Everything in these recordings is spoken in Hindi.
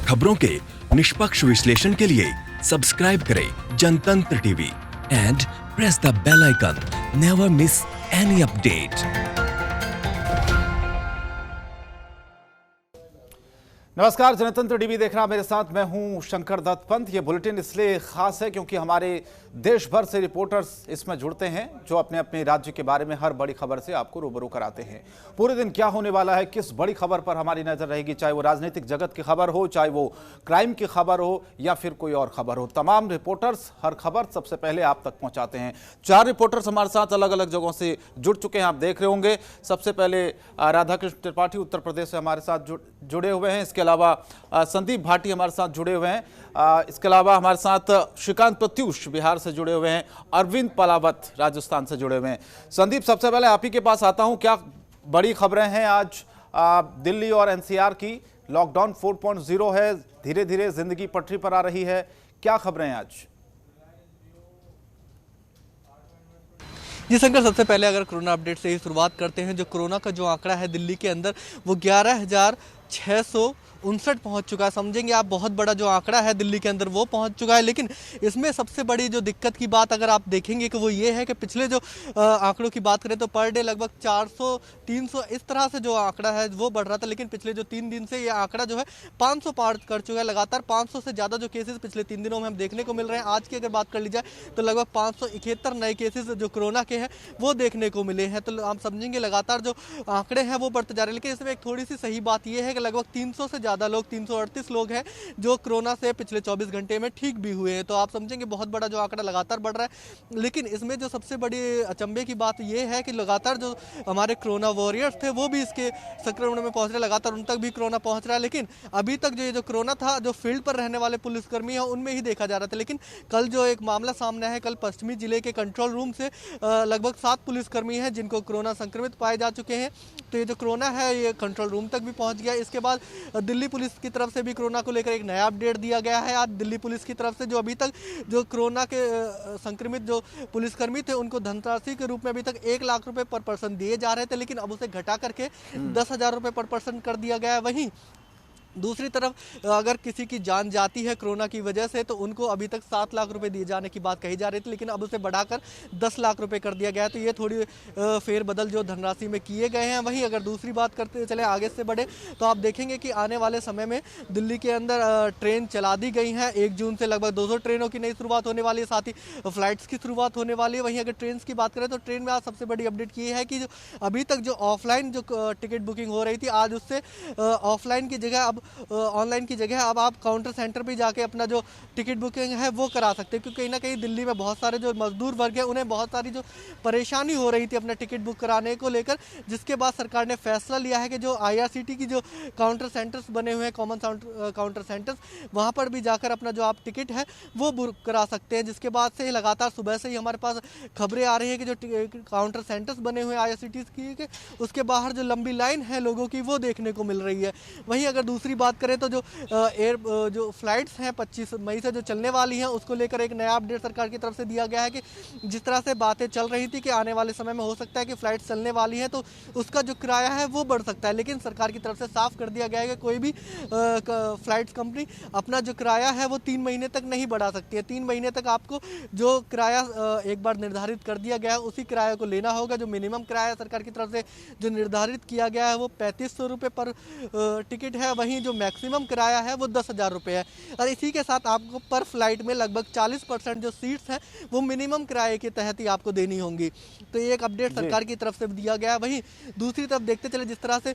खबरों के निष्पक्ष विश्लेषण के लिए सब्सक्राइब करें Jantantra TV and press the bell icon. Never miss any update. नमस्कार, जनतंत्र टीवी देख रहा मेरे साथ मैं हूं शंकर दत्त पंत। ये बुलेटिन इसलिए खास है क्योंकि हमारे देश भर से रिपोर्टर्स इसमें जुड़ते हैं जो अपने अपने राज्य के बारे में हर बड़ी खबर से आपको रूबरू कराते हैं। पूरे दिन क्या होने वाला है, किस बड़ी खबर पर हमारी नजर रहेगी, चाहे वो राजनीतिक जगत की खबर हो, चाहे वो क्राइम की खबर हो या फिर कोई और खबर हो, तमाम रिपोर्टर्स हर खबर सबसे पहले आप तक पहुंचाते हैं। 4 रिपोर्टर्स हमारे साथ अलग अलग जगहों से जुड़ चुके हैं, आप देख रहे होंगे। सबसे पहले राधाकृष्ण त्रिपाठी उत्तर प्रदेश से हमारे साथ जुड़े हुए हैं। इसके अलावा संदीप भाटी हमारे साथ जुड़े हुए हैं। इसके अलावा हमारे साथ श्रीकांत प्रत्यूष बिहार से जुड़े हुए हैं। अरविंद पलावत राजस्थान से जुड़े हुए हैं। संदीप, सबसे पहले आप ही के पास आता हूं, क्या बड़ी खबरें हैं आज दिल्ली और एनसीआर की? लॉकडाउन 4.0 है, धीरे धीरे जिंदगी पटरी पर आ रही है, क्या खबरें हैं आज? जी शंकर, सबसे पहले अगर कोरोना अपडेट से ही शुरुआत करते हैं। जो कोरोना का जो आंकड़ा है दिल्ली के अंदर वो 11,659 पहुंच चुका है। समझेंगे आप, बहुत बड़ा जो आंकड़ा है दिल्ली के अंदर वो पहुंच चुका है। लेकिन इसमें सबसे बड़ी जो दिक्कत की बात अगर आप देखेंगे कि वो ये है कि पिछले जो आंकड़ों की बात करें तो पर डे लगभग 400-300 इस तरह से जो आंकड़ा है वो बढ़ रहा था। लेकिन पिछले जो 3 दिन से ये आंकड़ा जो है 500 पार कर चुका है। लगातार 500 से ज़्यादा जो केसेस पिछले 3 दिनों में हम देखने को मिल रहे हैं। आज की अगर बात कर ली जाए तो लगभग 571 नए केसेस जो कोरोना के हैं वो देखने को मिले हैं। तो आप समझेंगे लगातार जो आंकड़े हैं वो बढ़ते जा रहे हैं। लेकिन इसमें एक थोड़ी सी सही बात यह है कि लगभग 300 से ज़्यादा लोग, 338 लोग हैं जो कोरोना से पिछले 24 घंटे में ठीक भी हुए हैं। तो आप समझेंगे बहुत बड़ा जो आंकड़ा लगातार बढ़ रहा है। लेकिन इसमें जो सबसे बड़ी अचंभे की बात यह है कि लगातार जो हमारे कोरोना वॉरियर्स थे वो भी इसके संक्रमण में पहुंच रहे, लगातार उन तक भी कोरोना पहुंच रहा है। लेकिन अभी तक जो कोरोना था जो फील्ड पर रहने वाले पुलिसकर्मी हैं उनमें ही देखा जा रहा था। लेकिन कल जो एक मामला सामने है, कल पश्चिमी जिले के कंट्रोल रूम से लगभग 7 पुलिसकर्मी हैं जिनको कोरोना संक्रमित पाए जा चुके हैं। तो ये जो कोरोना है ये कंट्रोल रूम तक भी पहुंच गया। इसके बाद दिल्ली पुलिस की तरफ से भी कोरोना को लेकर एक नया अपडेट दिया गया है। आज दिल्ली पुलिस की तरफ से जो अभी तक जो कोरोना के संक्रमित जो पुलिसकर्मी थे उनको धनराशि के रूप में अभी तक 1 लाख रुपए पर पर्सन दिए जा रहे थे, लेकिन अब उसे घटा करके 10,000 रुपए पर पर्सन कर दिया गया है। वहीं दूसरी तरफ अगर किसी की जान जाती है कोरोना की वजह से तो उनको अभी तक 7 लाख रुपए दिए जाने की बात कही जा रही थी, लेकिन अब उसे बढ़ाकर 10 लाख रुपए कर दिया गया है। तो ये थोड़ी फेरबदल जो धनराशि में किए गए हैं। वहीं अगर दूसरी बात करते चले आगे से बढ़े तो आप देखेंगे कि आने वाले समय में दिल्ली के अंदर ट्रेन चला दी गई हैं। 1 जून से लगभग 200 ट्रेनों की नई शुरुआत होने वाली है, साथ ही फ्लाइट्स की शुरुआत होने वाली है। वहीं अगर ट्रेन की बात करें तो ट्रेन में आज सबसे बड़ी अपडेट ये है कि जो अभी तक जो ऑफलाइन जो टिकट बुकिंग हो रही थी आज उससे ऑफलाइन की जगह अब ऑनलाइन की जगह अब आप काउंटर सेंटर पे जाके अपना जो टिकट बुकिंग है वो करा सकते हैं। क्योंकि कहीं ना कहीं दिल्ली में बहुत सारे जो मजदूर वर्ग है उन्हें बहुत सारी जो परेशानी हो रही थी अपना टिकट बुक कराने को लेकर, जिसके बाद सरकार ने फैसला लिया है कि जो IRCTC की जो काउंटर सेंटर्स बने हुए हैं, कॉमन काउंटर सेंटर्स, वहाँ पर भी जाकर अपना जो आप टिकट है वो बुक करा सकते हैं। जिसके बाद से लगातार सुबह से ही हमारे पास खबरें आ रही है कि जो काउंटर सेंटर्स बने हुए हैं IRCTC के उसके बाहर जो लंबी लाइन है लोगों की वो देखने को मिल रही है। वहीं अगर दूसरी बात करें तो जो जो फ्लाइट्स हैं 25 मई से जो चलने वाली हैं उसको लेकर एक नया अपडेट सरकार की तरफ से दिया गया है कि जिस तरह से बातें चल रही थी कि आने वाले समय में हो सकता है कि फ्लाइट्स चलने वाली हैं तो उसका जो किराया है वो बढ़ सकता है। लेकिन सरकार की तरफ से साफ कर दिया गया है कि कोई भी फ्लाइट्स कंपनी अपना जो किराया है वो 3 महीने तक नहीं बढ़ा सकती है। 3 महीने तक आपको जो किराया एक बार निर्धारित कर दिया गया है उसी किराए को लेना होगा। जो मिनिमम किराया सरकार की तरफ से जो निर्धारित किया गया है वो 3500 रुपये पर टिकट है। वहीं जो मैक्सिमम किराया है वो 10,000 रुपये है। और इसी के साथ आपको पर फ्लाइट में लगभग 40% जो सीट्स हैं वो मिनिमम किराए के तहत ही आपको देनी होंगी। तो ये एक अपडेट सरकार की तरफ से दिया गया है। वहीं दूसरी तरफ देखते चले जिस तरह से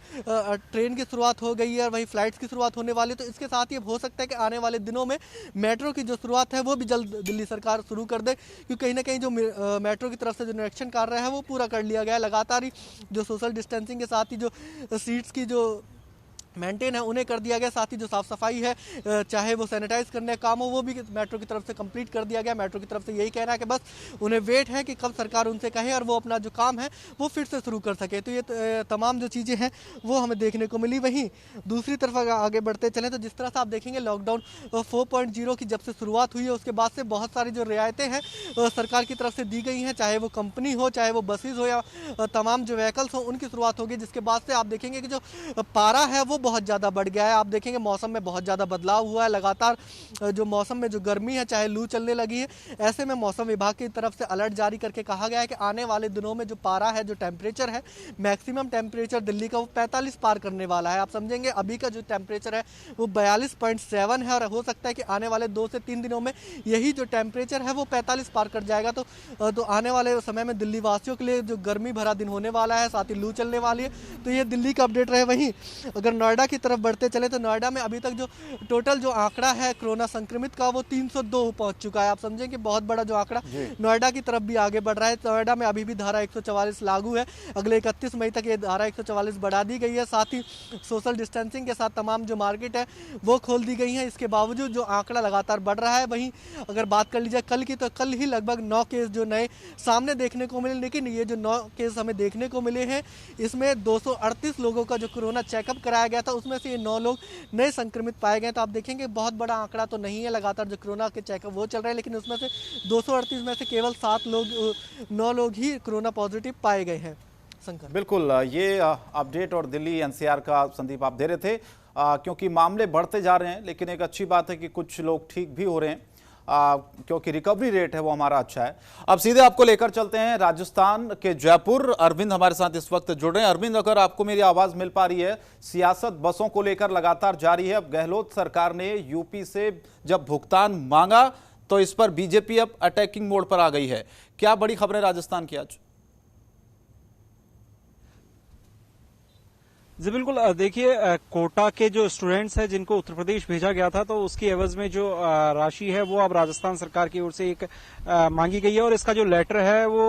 ट्रेन की शुरुआत हो गई है और वहीं फ्लाइट्स की शुरुआत होने वाली है, तो इसके साथ ये हो सकता है कि आने वाले दिनों में मेट्रो की जो शुरुआत है वो भी जल्द दिल्ली सरकार शुरू कर दे। क्योंकि कहीं ना कहीं जो मेट्रो की तरफ से जो निरीक्षण कार्य है वो पूरा कर लिया गया है। लगातार ही जो सोशल डिस्टेंसिंग के साथ ही जो सीट्स की जो मेंटेन है उन्हें कर दिया गया, साथ ही जो साफ सफाई है चाहे वो सैनिटाइज करने का काम हो वो भी मेट्रो की तरफ से कंप्लीट कर दिया गया। मेट्रो की तरफ से यही कहना है कि बस उन्हें वेट है कि कब सरकार उनसे कहे और वो अपना जो काम है वो फिर से शुरू कर सके। तो ये तमाम जो चीज़ें हैं वो हमें देखने को मिली। वहीं दूसरी तरफ आगे बढ़ते चलें तो जिस तरह से आप देखेंगे लॉकडाउन 4.0 की जब से शुरुआत हुई है उसके बाद से बहुत सारी जो रियायतें हैं सरकार की तरफ से दी गई हैं, चाहे वो कंपनी हो चाहे वो बसेज हो या तमाम जो व्हीकल्स हो उनकी शुरुआत होगी। जिसके बाद से आप देखेंगे कि जो पारा है वो बहुत ज़्यादा बढ़ गया है। आप देखेंगे मौसम में बहुत ज़्यादा बदलाव हुआ है, लगातार जो मौसम में जो गर्मी है, चाहे लू चलने लगी है। ऐसे में मौसम विभाग की तरफ से अलर्ट जारी करके कहा गया है कि आने वाले दिनों में जो पारा है, जो टेम्परेचर है, मैक्सिमम टेम्परेचर दिल्ली का वो 45 पार करने वाला है। आप समझेंगे अभी का जो टेम्परेचर है वो 42.7 है और हो सकता है कि आने वाले 2 से 3 दिनों में यही जो टेम्परेचर है वो 45 पार कर जाएगा। तो आने वाले समय में दिल्ली वासियों के लिए जो गर्मी भरा दिन होने वाला है, साथ ही लू चलने वाली है। तो ये दिल्ली का अपडेट रहे। वहीं अगर नोएडा की तरफ बढ़ते चले तो नोएडा में अभी तक जो टोटल जो आंकड़ा है कोरोना संक्रमित का वो 302 पहुंच चुका है। आप समझें कि बहुत बड़ा जो आंकड़ा नोएडा की तरफ भी आगे बढ़ रहा है। नोएडा में अभी भी धारा 144 लागू है। अगले 31 मई तक ये धारा 144 बढ़ा दी गई है। साथ ही सोशल डिस्टेंसिंग के साथ तमाम जो मार्केट है वो खोल दी गई है। इसके बावजूद जो आंकड़ा लगातार बढ़ रहा है। वहीं अगर बात कर लीजिए कल की, तो कल ही लगभग 9 केस जो नए सामने देखने को मिले, लेकिन ये जो 9 केस हमें देखने को मिले हैं इसमें 238 लोगों का जो कोरोना चेकअप कराया गया था उसमें से ये 9 लोग नए संक्रमित पाए गए। तो आप देखेंगे बहुत बड़ा आंकड़ा तो नहीं है, लगातार जो कोरोना के चेकअप वो चल रहे हैं, लेकिन उसमें से 238 में से केवल 9 लोग ही कोरोना पॉजिटिव पाए गए हैं। शंकर, बिल्कुल, ये अपडेट और दिल्ली एनसीआर का संदीप आप दे रहे थे, क्योंकि मामले बढ़ते जा रहे हैं, लेकिन एक अच्छी बात है कि कुछ लोग ठीक भी हो रहे हैं, क्योंकि रिकवरी रेट है वो हमारा अच्छा है। अब सीधे आपको लेकर चलते हैं राजस्थान के जयपुर। अरविंद हमारे साथ इस वक्त जुड़ रहे हैं। अरविंद, अगर आपको मेरी आवाज मिल पा रही है, सियासत बसों को लेकर लगातार जारी है। अब गहलोत सरकार ने यूपी से जब भुगतान मांगा तो इस पर बीजेपी अब अटैकिंग मोड पर आ गई है। क्या बड़ी खबरें राजस्थान की आज? जी बिल्कुल, देखिए कोटा के जो स्टूडेंट्स हैं जिनको उत्तर प्रदेश भेजा गया था, तो उसकी एवज में जो राशि है वो अब राजस्थान सरकार की ओर से एक मांगी गई है और इसका जो लेटर है वो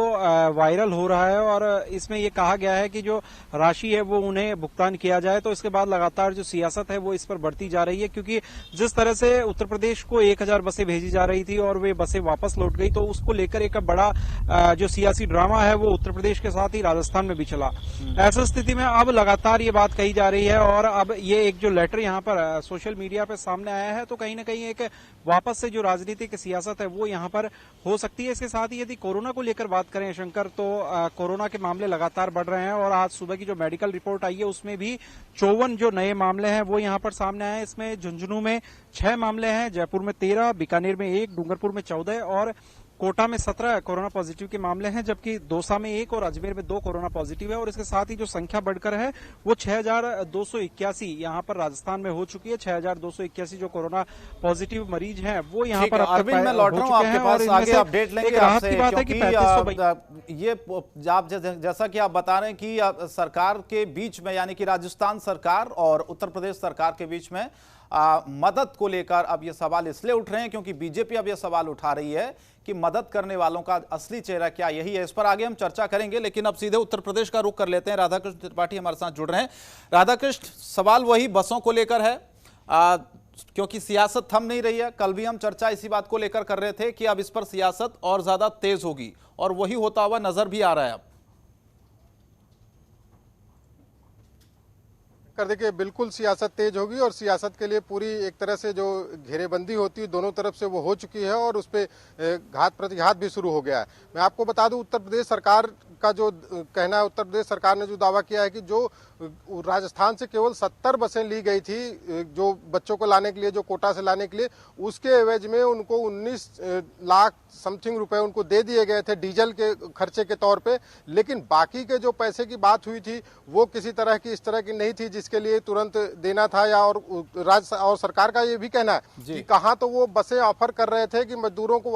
वायरल हो रहा है और इसमें ये कहा गया है कि जो राशि है वो उन्हें भुगतान किया जाए। तो इसके बाद लगातार जो सियासत है वो इस पर बढ़ती जा रही है, क्योंकि जिस तरह से उत्तर प्रदेश को 1000 बसें भेजी जा रही थी और वे बसें वापस लौट गई, तो उसको लेकर एक बड़ा जो सियासी ड्रामा है वो उत्तर प्रदेश के साथ ही राजस्थान में भी चला। ऐसी स्थिति में अब लगातार ये बात कही जा रही है और अब ये एक जो लेटर यहाँ पर सोशल मीडिया पे सामने आया है, तो कहीं ना कहीं एक वापस से जो राजनीतिक सियासत है वो यहाँ पर हो सकती है। इसके साथ ही यदि कोरोना को लेकर बात करें शंकर, तो कोरोना के मामले लगातार बढ़ रहे हैं और आज सुबह की जो मेडिकल रिपोर्ट आई है उसमें भी 54 जो नए मामले हैं वो यहाँ पर सामने आए हैं। इसमें झुंझुनू में 6 मामले हैं, जयपुर में 13, बीकानेर में 1, डूंगरपुर में 14 और कोटा में 17 कोरोना पॉजिटिव के मामले हैं, जबकि दौसा में 1 और अजमेर में 2 कोरोना पॉजिटिव है। और इसके साथ ही जो संख्या बढ़कर है वो 6281 यहाँ पर राजस्थान में हो चुकी है। 6281 जो कोरोना पॉजिटिव मरीज हैं वो यहाँ पर अरविंद, मैं लौट रहा हूं आपके पास, आगे अपडेट लेंगे आपसे, क्योंकि ये आप जैसा कि आप बता रहे हैं कि सरकार के बीच में, यानी कि राजस्थान सरकार और उत्तर प्रदेश सरकार के बीच में मदद को लेकर अब ये सवाल इसलिए उठ रहे हैं क्योंकि बीजेपी अब ये सवाल उठा रही है कि मदद करने वालों का असली चेहरा क्या यही है। इस पर आगे हम चर्चा करेंगे, लेकिन अब सीधे उत्तर प्रदेश का रुख कर लेते हैं। राधाकृष्ण त्रिपाठी हमारे साथ जुड़ रहे हैं। राधाकृष्ण, सवाल वही बसों को लेकर है, क्योंकि सियासत थम नहीं रही है। कल भी हम चर्चा इसी बात को लेकर कर रहे थे कि अब इस पर सियासत और ज्यादा तेज होगी और वही होता हुआ नजर भी आ रहा है। अब कर देखिए, बिल्कुल सियासत तेज होगी और सियासत के लिए पूरी एक तरह से जो घेरेबंदी होती है दोनों तरफ से वो हो चुकी है और उस पर घात प्रतिघात भी शुरू हो गया है। मैं आपको बता दूं, उत्तर प्रदेश सरकार का जो कहना है, उत्तर प्रदेश सरकार ने जो दावा किया है कि जो राजस्थान से केवल 70 बसें ली गई थी जो बच्चों को लाने के लिए, जो कोटा से लाने के लिए, उसके एवज में उनको 19 लाख समथिंग रुपए उनको दे दिए गए थे डीजल के खर्चे के तौर पे। लेकिन बाकी के जो पैसे की बात हुई थी वो किसी तरह की इस तरह की नहीं थी जिसके लिए तुरंत देना था। या और सरकार का ये भी कहना है कि कहाँ तो वो बसें ऑफर कर रहे थे कि मजदूरों को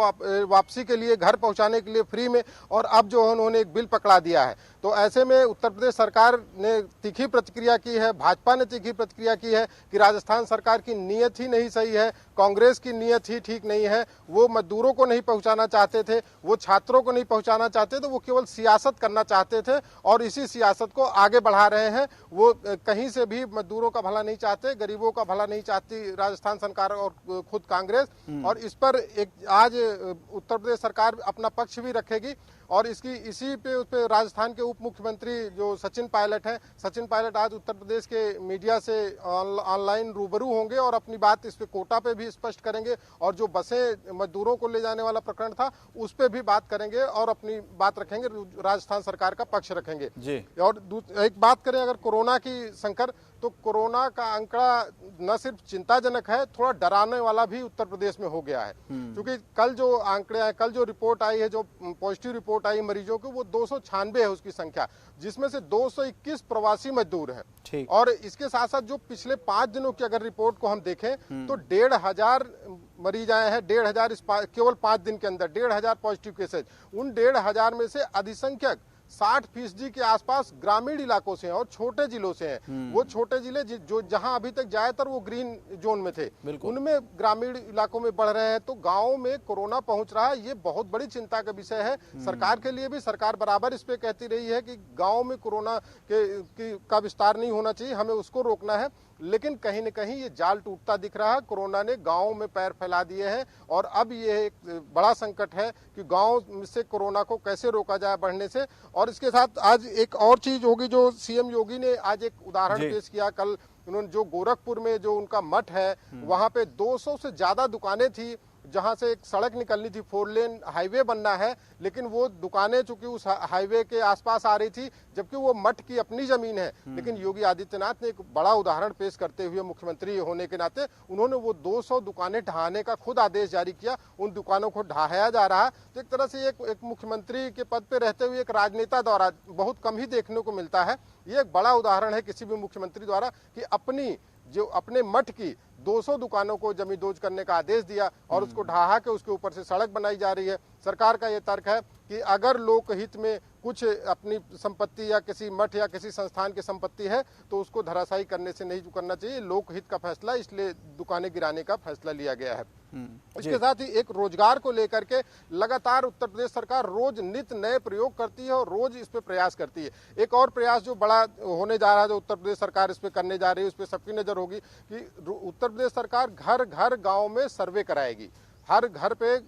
वापसी के लिए, घर पहुंचाने के लिए फ्री में, और अब जो उन्होंने एक बिल पकड़ा दिया है। तो ऐसे में उत्तर प्रदेश सरकार ने तीखी प्रतिक्रिया की है, भाजपा ने तीखी प्रतिक्रिया की है कि राजस्थान सरकार की नीयत ही नहीं सही है, कांग्रेस की नीयत ही ठीक नहीं है। वो मजदूरों को नहीं पहुंचाना चाहते थे, वो छात्रों को नहीं पहुंचाना चाहते थे, वो केवल सियासत करना चाहते थे और इसी सियासत को आगे बढ़ा रहे हैं। वो कहीं से भी मजदूरों का भला नहीं चाहते, गरीबों का भला नहीं चाहती राजस्थान सरकार और खुद कांग्रेस। और इस पर एक आज उत्तर प्रदेश सरकार अपना पक्ष भी रखेगी और इसी पे राजस्थान के उप मुख्यमंत्री जो सचिन पायलट हैं, सचिन पायलट आज उत्तर प्रदेश के मीडिया से ऑनलाइन रूबरू होंगे और अपनी बात इस पे कोटा पे भी स्पष्ट करेंगे और जो बसें मजदूरों को ले जाने वाला प्रकरण था उस पे भी बात करेंगे और अपनी बात रखेंगे, राजस्थान सरकार का पक्ष रखेंगे जी। और एक बात करें अगर कोरोना की, शंकर, तो कोरोना का आंकड़ा न सिर्फ चिंताजनक है, थोड़ा डराने वाला भी उत्तर प्रदेश में हो गया है। क्योंकि कल जो आंकड़े आए, कल जो रिपोर्ट आई है, जो पॉजिटिव रिपोर्ट आई मरीजों की, वो 296 है उसकी संख्या, जिसमें से 221 प्रवासी मजदूर हैं। और इसके साथ साथ जो पिछले 5 दिनों की अगर रिपोर्ट को हम देखें तो 1,500 मरीज आए हैं, 1,500 केवल 5 दिन के अंदर 1,500 पॉजिटिव केसेज। उन 1,500 में से अधिसंख्यक 60% के आसपास ग्रामीण इलाकों से हैं और छोटे जिलों से हैं। वो छोटे जिले जो जहां अभी तक ज्यादातर वो ग्रीन जोन में थे, उनमें ग्रामीण इलाकों में बढ़ रहे हैं। तो गांवों में कोरोना पहुंच रहा है, ये बहुत बड़ी चिंता का विषय है सरकार के लिए भी। सरकार बराबर इस पे कहती रही है कि गांव में कोरोना का विस्तार नहीं होना चाहिए, हमें उसको रोकना है। लेकिन कहीं न कहीं ये जाल टूटता दिख रहा है। कोरोना ने गांव में पैर फैला दिए हैं और अब ये एक बड़ा संकट है कि गांव से कोरोना को कैसे रोका जाए बढ़ने से। और इसके साथ आज एक और चीज होगी जो सीएम योगी ने आज एक उदाहरण पेश किया। कल उन्होंने जो गोरखपुर में जो उनका मठ है, वहां पे 200 से ज्यादा दुकानें थी, जहां से एक सड़क निकलनी थी, 4 लेन हाईवे बनना है, लेकिन वो दुकानें चूंकि उस हाईवे के आसपास आ रही थी, जबकि वो मठ की अपनी जमीन है। लेकिन योगी आदित्यनाथ ने एक बड़ा उदाहरण पेश करते हुए, मुख्यमंत्री होने के नाते, उन्होंने वो 200 दुकानें ढहाने का खुद आदेश जारी किया। उन दुकानों को ढहाया जा रहा है। तो एक तरह से एक मुख्यमंत्री के पद पे रहते हुए एक राजनेता द्वारा बहुत कम ही देखने को मिलता है। ये एक बड़ा उदाहरण है किसी भी मुख्यमंत्री द्वारा कि अपने मठ की 200 दुकानों को जमींदोज करने का आदेश दिया और उसको ढहा के उसके ऊपर से सड़क बनाई जा रही है। सरकार का ये तर्क है कि अगर लोकहित में कुछ अपनी संपत्ति या किसी मठ या किसी संस्थान की संपत्ति है तो उसको धराशायी करने से नहीं करना चाहिए। लोकहित का फैसला, इसलिए दुकानें गिराने का फैसला लिया गया है। इसके साथ ही एक रोजगार को लेकर के लगातार उत्तर प्रदेश सरकार रोज नित्य नए प्रयोग करती है और रोज इस पे प्रयास करती है। एक और प्रयास जो बड़ा होने जा रहा है, जो उत्तर प्रदेश सरकार इस पे करने जा रही है, उस पे सबकी नजर होगी कि उत्तर प्रदेश सरकार घर घर गाँव में सर्वे कराएगी। हर घर पे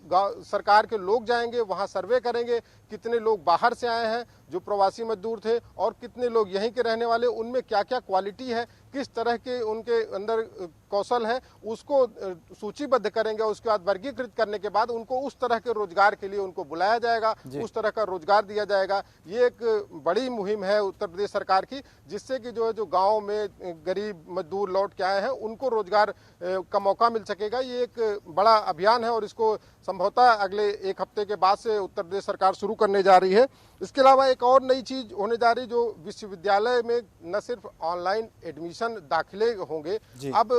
सरकार के लोग जाएंगे, वहां सर्वे करेंगे कितने लोग बाहर से आए हैं जो प्रवासी मजदूर थे और कितने लोग यहीं के रहने वाले, उनमें क्या क्या क्वालिटी है, किस तरह के उनके अंदर कौशल है, उसको सूचीबद्ध करेंगे। उसके बाद वर्गीकृत करने के बाद उनको उस तरह के रोजगार के लिए उनको बुलाया जाएगा, उस तरह का रोजगार दिया जाएगा। ये एक बड़ी मुहिम है उत्तर प्रदेश सरकार की, जिससे कि जो गाँव में गरीब मजदूर लौट के आए हैं उनको रोजगार का मौका मिल सकेगा। ये एक बड़ा अभियान है और इसको संभवतः अगले 1 हफ्ते के बाद से उत्तर प्रदेश सरकार शुरू करने जा रही है। इसके अलावा एक और नई चीज होने जा रही, जो विश्वविद्यालय में न सिर्फ ऑनलाइन एडमिशन दाखिले होंगे। अब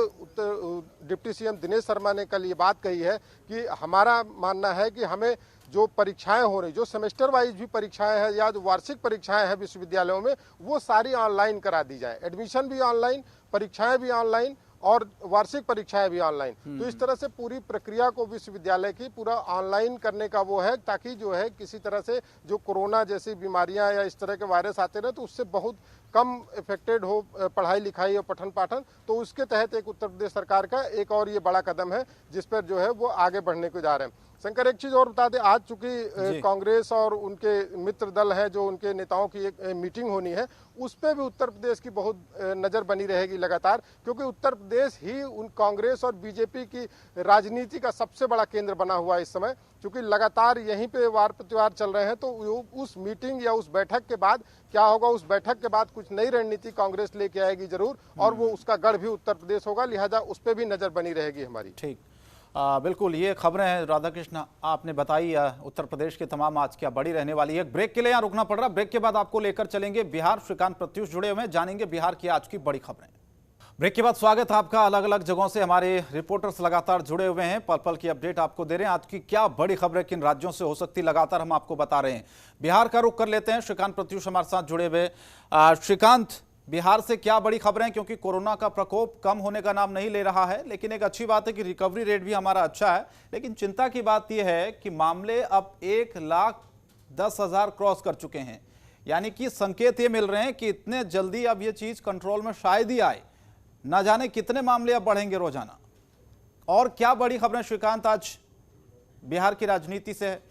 डिप्टी सीएम दिनेश शर्मा ने कल ये बात कही है कि हमारा मानना है कि हमें जो परीक्षाएं हो रही, जो सेमेस्टर वाइज भी परीक्षाएं हैं या जो वार्षिक परीक्षाएं हैं विश्वविद्यालयों में, वो सारी ऑनलाइन करा दी जाए। एडमिशन भी ऑनलाइन, परीक्षाएं भी ऑनलाइन और वार्षिक परीक्षाएं भी ऑनलाइन। तो इस तरह से पूरी प्रक्रिया को विश्वविद्यालय की पूरा ऑनलाइन करने का वो है, ताकि जो है किसी तरह से जो कोरोना जैसी बीमारियां या इस तरह के वायरस आते रहे तो उससे बहुत कम इफेक्टेड हो पढ़ाई लिखाई और पठन पाठन। तो उसके तहत एक उत्तर प्रदेश सरकार का एक और ये बड़ा कदम है जिस पर जो है वो आगे बढ़ने को जा रहे हैं। शंकर, एक चीज और बता दें, आज चूंकि कांग्रेस और उनके मित्र दल है, जो उनके नेताओं की एक मीटिंग होनी है, उस पर भी उत्तर प्रदेश की बहुत नजर बनी रहेगी लगातार, क्योंकि उत्तर प्रदेश ही उन कांग्रेस और बीजेपी की राजनीति का सबसे बड़ा केंद्र बना हुआ है इस समय। क्योंकि लगातार यहीं पे वार प्रतिवार चल रहे हैं, तो उस मीटिंग या उस बैठक के बाद क्या होगा, उस बैठक के बाद कुछ नई रणनीति कांग्रेस लेके आएगी जरूर, और वो उसका गढ़ भी उत्तर प्रदेश होगा, लिहाजा उस पर भी नजर बनी रहेगी हमारी। ठीक, बिल्कुल, ये खबरें हैं राधाकृष्ण आपने बताई उत्तर प्रदेश के तमाम आज क्या बड़ी रहने वाली है। ब्रेक के लिए यहाँ रुकना पड़ रहा, ब्रेक के बाद आपको लेकर चलेंगे बिहार। श्रीकांत प्रत्युष जुड़े हुए हैं, जानेंगे बिहार की आज की बड़ी खबरें। ब्रेक के बाद स्वागत है आपका। अलग अलग जगहों से हमारे रिपोर्टर्स लगातार जुड़े हुए हैं, पल पल की अपडेट आपको दे रहे हैं। आज की क्या बड़ी खबरें किन राज्यों से हो सकती, लगातार हम आपको बता रहे हैं। बिहार का रुख कर लेते हैं, श्रीकांत प्रत्युष हमारे साथ जुड़े हुए। श्रीकांत, बिहार से क्या बड़ी खबरें, क्योंकि कोरोना का प्रकोप कम होने का नाम नहीं ले रहा है, लेकिन एक अच्छी बात है कि रिकवरी रेट भी हमारा अच्छा है। लेकिन चिंता की बात यह है कि मामले अब 1,10,000 क्रॉस कर चुके हैं, यानी कि संकेत ये मिल रहे हैं कि इतने जल्दी अब ये चीज कंट्रोल में शायद ही आए। ना जाने कितने मामले अब बढ़ेंगे रोजाना। और क्या बड़ी खबरें श्रीकांत आज बिहार की राजनीति से है?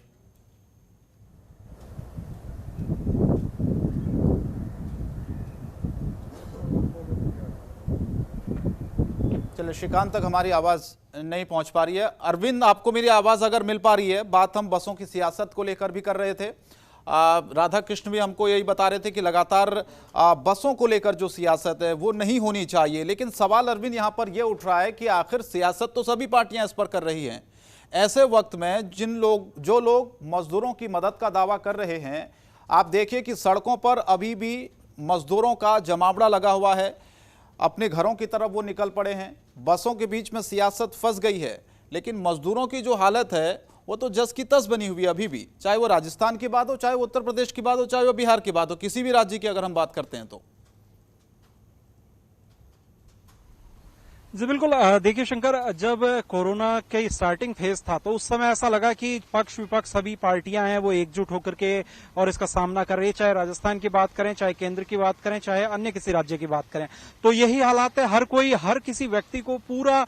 चलिए, श्रीकांत तक हमारी आवाज नहीं पहुंच पा रही है। अरविंद, आपको मेरी आवाज अगर मिल पा रही है? बात हम बसों की सियासत को लेकर भी कर रहे थे। राधा कृष्ण भी हमको यही बता रहे थे कि लगातार बसों को लेकर जो सियासत है वो नहीं होनी चाहिए। लेकिन सवाल अरविंद यहाँ पर यह उठ रहा है कि आखिर सियासत तो सभी पार्टियां इस पर कर रही हैं। ऐसे वक्त में जो लोग मजदूरों की मदद का दावा कर रहे हैं, आप देखिए कि सड़कों पर अभी भी मजदूरों का जमावड़ा लगा हुआ है, अपने घरों की तरफ वो निकल पड़े हैं। बसों के बीच में सियासत फंस गई है, लेकिन मजदूरों की जो हालत है वो तो जस की तस बनी हुई है अभी भी, चाहे वो राजस्थान की बात हो, चाहे वो उत्तर प्रदेश की बात हो, चाहे वो बिहार की बात हो, किसी भी राज्य की अगर हम बात करते हैं तो। जी बिल्कुल। देखिए शंकर, जब कोरोना के स्टार्टिंग फेज था तो उस समय ऐसा लगा कि पक्ष विपक्ष सभी पार्टियां हैं वो एकजुट होकर के और इसका सामना कर रही है, चाहे राजस्थान की बात करें, चाहे केंद्र की बात करें, चाहे अन्य किसी राज्य की बात करें। तो यही हालात है, हर किसी व्यक्ति को पूरा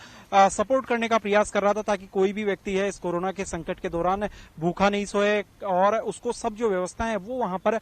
सपोर्ट करने का प्रयास कर रहा था ताकि कोई भी व्यक्ति है इस कोरोना के संकट के दौरान भूखा नहीं सोए और उसको सब जो व्यवस्थाएं हैं वो वहां पर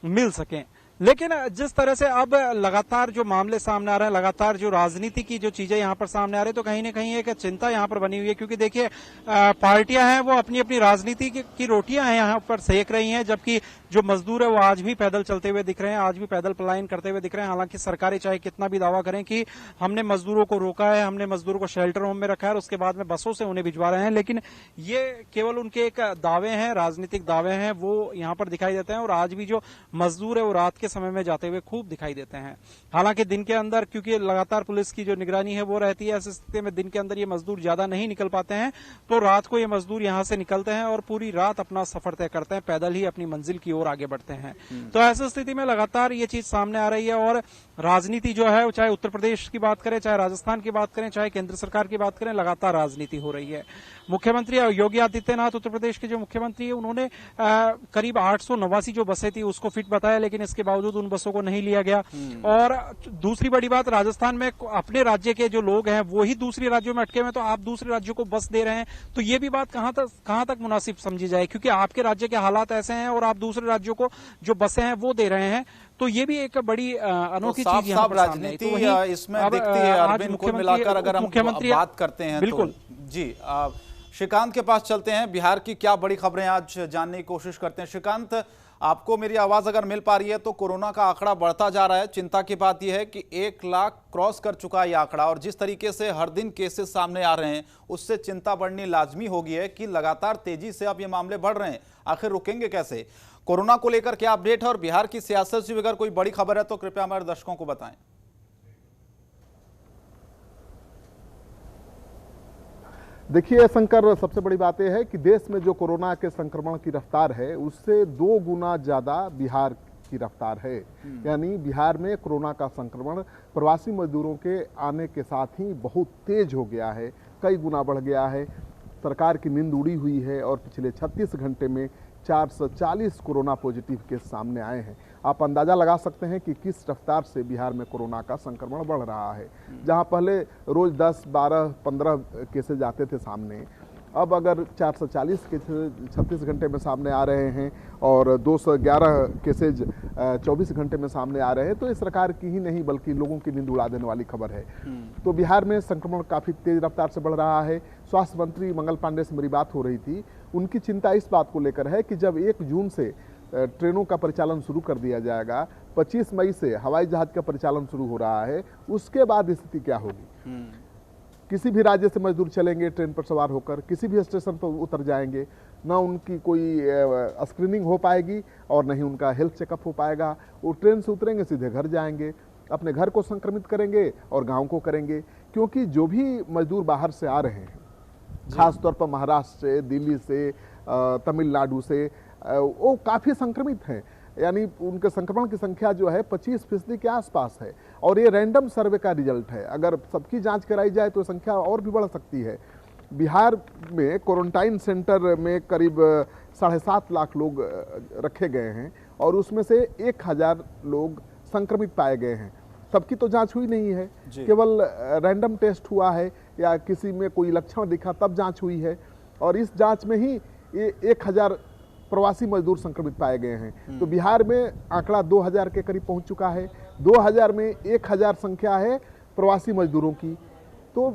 मिल सकें। लेकिन जिस तरह से अब लगातार जो मामले सामने आ रहे हैं, लगातार जो राजनीति की जो चीजें यहां पर सामने आ रही है, तो कहीं ना कहीं एक चिंता यहां पर बनी हुई है। क्योंकि देखिए पार्टियां हैं वो अपनी अपनी राजनीति की रोटियां हैं यहां पर सेक रही हैं, जबकि जो मजदूर है वो आज भी पैदल चलते हुए दिख रहे हैं, आज भी पैदल पलायन करते हुए दिख रहे हैं। हालांकि सरकारें चाहे कितना भी दावा करें कि हमने मजदूरों को रोका है, हमने मजदूरों को शेल्टर होम में रखा है और उसके बाद में बसों से उन्हें भिजवा रहे हैं, लेकिन ये केवल उनके एक दावे हैं, राजनीतिक दावे हैं, वो यहां पर दिखाई देते हैं। और आज भी जो मजदूर है वो रात के समय में जाते हुए खूब दिखाई देते हैं। हालांकि दिन के अंदर क्योंकि लगातार पुलिस की जो निगरानी है वो रहती है, ऐसी स्थिति में दिन के अंदर ये मजदूर ज्यादा नहीं निकल पाते हैं, तो रात को ये मजदूर यहां से निकलते हैं और पूरी रात अपना सफर तय करते हैं, पैदल ही अपनी मंजिल की ओर आगे बढ़ते हैं। तो ऐसी स्थिति में लगातार ये चीज सामने आ रही है और राजनीति जो है, चाहे उत्तर प्रदेश की बात करें, चाहे राजस्थान की बात करें, चाहे केंद्र सरकार की बात करें, लगातार राजनीति हो रही है। मुख्यमंत्री योगी आदित्यनाथ, उत्तर प्रदेश के जो मुख्यमंत्री है, उन्होंने करीब 889 जो बसें थी उसको फिट बताया, लेकिन इसके बावजूद उन बसों को नहीं लिया गया। और दूसरी बड़ी बात, राजस्थान में अपने राज्य के जो लोग हैं वो ही दूसरे राज्यों में अटके हुए, तो आप दूसरे राज्यों को बस दे रहे हैं, तो ये भी बात कहां तक मुनासिब समझी जाए, क्योंकि आपके राज्य के हालात ऐसे हैं और आप दूसरे राज्यों को जो बसें हैं वो दे रहे हैं। तो ये भी एक बड़ी अनोखी तो चीज यहाँ पर सामने राजनीति इसमें दिखती है अरविंद, कुल मिलाकर अगर हम बात करते हैं बिल्कुल तो। जी श्रीकांत के पास चलते हैं, बिहार की क्या बड़ी खबरें आज जानने की कोशिश करते हैं। श्रीकांत, आपको मेरी आवाज अगर मिल पा रही है तो कोरोना का आंकड़ा बढ़ता जा रहा है। चिंता की बात यह है कि 1 लाख क्रॉस कर चुका है यह आंकड़ा, और जिस तरीके से हर दिन केसेस सामने आ रहे हैं उससे चिंता बढ़नी लाजमी हो गई है कि लगातार तेजी से अब ये मामले बढ़ रहे हैं, आखिर रुकेंगे कैसे? कोरोना को लेकर क्या अपडेट है और बिहार की सियासत से अगर कोई बड़ी खबर है तो कृपया हमारे दर्शकों को बताएं। देखिए शंकर, सबसे बड़ी बात यह है कि देश में जो कोरोना के संक्रमण की रफ्तार है उससे 2 गुना ज़्यादा बिहार की रफ्तार है। यानी बिहार में कोरोना का संक्रमण प्रवासी मजदूरों के आने के साथ ही बहुत तेज हो गया है, कई गुना बढ़ गया है। सरकार की नींद उड़ी हुई है और पिछले 36 घंटे में 440 कोरोना पॉजिटिव केस सामने आए हैं। आप अंदाज़ा लगा सकते हैं कि किस रफ्तार से बिहार में कोरोना का संक्रमण बढ़ रहा है। जहां पहले रोज़ 10, 12, 15 केसेज आते थे सामने, अब अगर 440 केसेज 36 घंटे में सामने आ रहे हैं और 211 केसेज 24 घंटे में सामने आ रहे हैं, तो ये सरकार की ही नहीं बल्कि लोगों की नींद उड़ा देने वाली खबर है। तो बिहार में संक्रमण काफ़ी तेज रफ्तार से बढ़ रहा है। स्वास्थ्य मंत्री मंगल पांडे से मेरी बात हो रही थी, उनकी चिंता इस बात को लेकर है कि जब 1 जून से ट्रेनों का परिचालन शुरू कर दिया जाएगा, 25 मई से हवाई जहाज का परिचालन शुरू हो रहा है, उसके बाद स्थिति क्या होगी। किसी भी राज्य से मजदूर चलेंगे ट्रेन पर सवार होकर, किसी भी स्टेशन पर उतर जाएंगे, ना उनकी कोई स्क्रीनिंग हो पाएगी और नहीं उनका हेल्थ चेकअप हो पाएगा। वो ट्रेन से उतरेंगे सीधे घर जाएंगे, अपने घर को संक्रमित करेंगे और गांव को करेंगे। क्योंकि जो भी मजदूर बाहर से आ रहे हैं, खासतौर पर महाराष्ट्र से, दिल्ली से, तमिलनाडु से, वो काफ़ी संक्रमित हैं। यानी उनके संक्रमण की संख्या जो है 25% के आसपास है और ये रैंडम सर्वे का रिजल्ट है। अगर सबकी जांच कराई जाए तो संख्या और भी बढ़ सकती है। बिहार में क्वारंटाइन सेंटर में करीब 7.5 लाख लोग रखे गए हैं और उसमें से 1000 लोग संक्रमित पाए गए हैं। सबकी तो जांच हुई नहीं है, केवल रैंडम टेस्ट हुआ है या किसी में कोई लक्षण दिखा तब जांच हुई है, और इस जांच में ही 1000 प्रवासी मजदूर संक्रमित पाए गए हैं। तो बिहार में आंकड़ा 2000 के करीब पहुंच चुका है। 2000 में 1000 संख्या है प्रवासी मजदूरों की। तो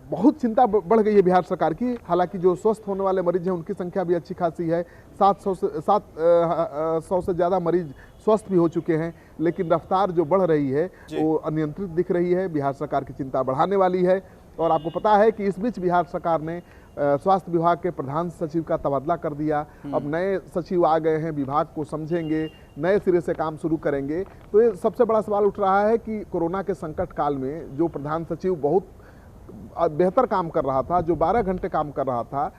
बहुत चिंता बढ़ गई है बिहार सरकार की। हालांकि जो स्वस्थ होने वाले मरीज हैं उनकी संख्या भी अच्छी खासी है, 700 से ज़्यादा मरीज स्वस्थ भी हो चुके हैं, लेकिन रफ्तार जो बढ़ रही है वो अनियंत्रित दिख रही है। बिहार सरकार की चिंता बढ़ाने वाली है। और आपको पता है कि इस बीच बिहार सरकार ने स्वास्थ्य विभाग के प्रधान सचिव का तबादला कर दिया। अब नए सचिव आ गए हैं, विभाग को समझेंगे, नए सिरे से काम शुरू करेंगे। तो ये सबसे बड़ा सवाल उठ रहा है कि कोरोना के संकट काल में जो प्रधान सचिव बहुत बेहतर काम कर रहा था, जो 12 घंटे काम कर रहा था,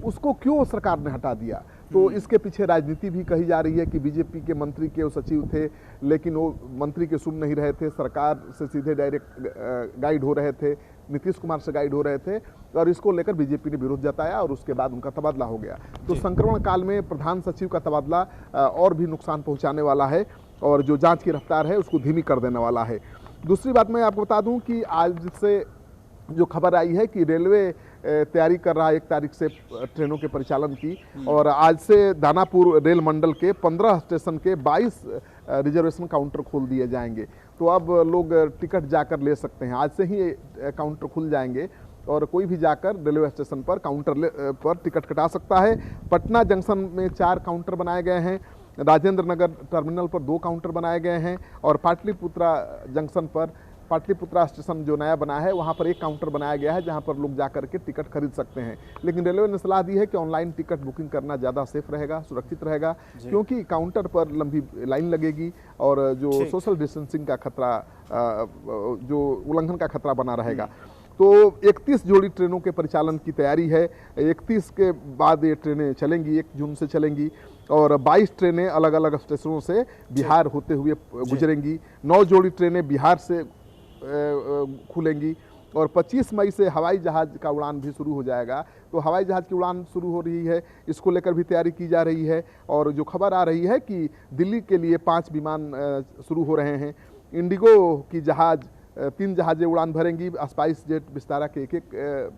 उसको क्यों सरकार ने हटा दिया। तो इसके पीछे राजनीति भी कही जा रही है कि बीजेपी के मंत्री के वो सचिव थे, लेकिन वो मंत्री के सुन नहीं रहे थे, सरकार से सीधे डायरेक्ट गाइड हो रहे थे, नीतीश कुमार से गाइड हो रहे थे, और इसको लेकर बीजेपी ने विरोध जताया और उसके बाद उनका तबादला हो गया। तो संक्रमण काल में प्रधान सचिव का तबादला और भी नुकसान पहुंचाने वाला है और जो जांच की रफ्तार है उसको धीमी कर देने वाला है। दूसरी बात मैं आपको बता दूं कि आज से जो खबर आई है कि रेलवे तैयारी कर रहा है 1 तारीख से ट्रेनों के परिचालन की, और आज से दानापुर रेल मंडल के 15 स्टेशन के 22 रिजर्वेशन काउंटर खोल दिए जाएंगे। तो अब लोग टिकट जाकर ले सकते हैं। आज से ही काउंटर खुल जाएंगे और कोई भी जाकर रेलवे स्टेशन पर काउंटर पर टिकट कटा सकता है। पटना जंक्शन में 4 काउंटर बनाए गए हैं, राजेंद्र नगर टर्मिनल पर 2 काउंटर बनाए गए हैं, और पाटलिपुत्रा जंक्शन पर, पाटलिपुत्रा स्टेशन जो नया बना है वहाँ पर 1 काउंटर बनाया गया है जहाँ पर लोग जाकर के टिकट खरीद सकते हैं। लेकिन रेलवे ने सलाह दी है कि ऑनलाइन टिकट बुकिंग करना ज़्यादा सेफ रहेगा, सुरक्षित रहेगा, क्योंकि काउंटर पर लंबी लाइन लगेगी और जो सोशल डिस्टेंसिंग का खतरा, जो उल्लंघन का खतरा बना रहेगा। तो 31 जोड़ी ट्रेनों के परिचालन की तैयारी है। 31 के बाद ये ट्रेनें चलेंगी, 1 जून से चलेंगी, और 22 ट्रेनें अलग अलग स्टेशनों से बिहार होते हुए गुजरेंगी। 9 जोड़ी ट्रेनें बिहार से खुलेंगी, और 25 मई से हवाई जहाज़ का उड़ान भी शुरू हो जाएगा। तो हवाई जहाज़ की उड़ान शुरू हो रही है, इसको लेकर भी तैयारी की जा रही है। और जो खबर आ रही है कि दिल्ली के लिए 5 विमान शुरू हो रहे हैं। इंडिगो की जहाज़ 3 जहाज़ें उड़ान भरेंगी, स्पाइस जेट विस्तारा के 1-1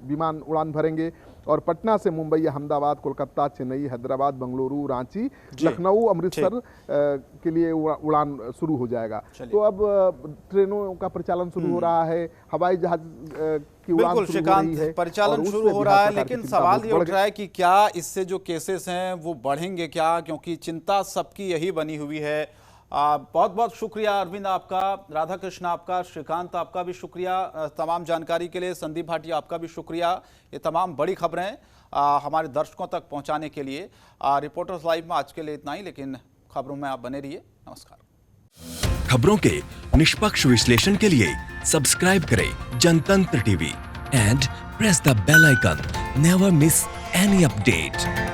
विमान उड़ान भरेंगे, और पटना से मुंबई, अहमदाबाद, कोलकाता, चेन्नई, हैदराबाद, बेंगलुरु, रांची, लखनऊ, अमृतसर के लिए उड़ान शुरू हो जाएगा। तो अब ट्रेनों का परिचालन शुरू हो रहा है, हवाई जहाज की उड़ान शुरू हो रही है, परिचालन शुरू हो रहा है। लेकिन सवाल ये उठ रहा है कि क्या इससे जो केसेस हैं वो बढ़ेंगे क्या, क्योंकि चिंता सबकी यही बनी हुई है। बहुत बहुत शुक्रिया अरविंद आपका, राधा कृष्ण आपका, श्रीकांत आपका भी शुक्रिया तमाम जानकारी के लिए, संदीप भाटिया आपका भी शुक्रिया। ये तमाम बड़ी खबरें हमारे दर्शकों तक पहुंचाने के लिए। रिपोर्टर्स लाइव में आज के लिए इतना ही, लेकिन खबरों में आप बने रहिए। नमस्कार। खबरों के निष्पक्ष विश्लेषण के लिए सब्सक्राइब करें Jantantra TV and press the bell icon. Never miss any update.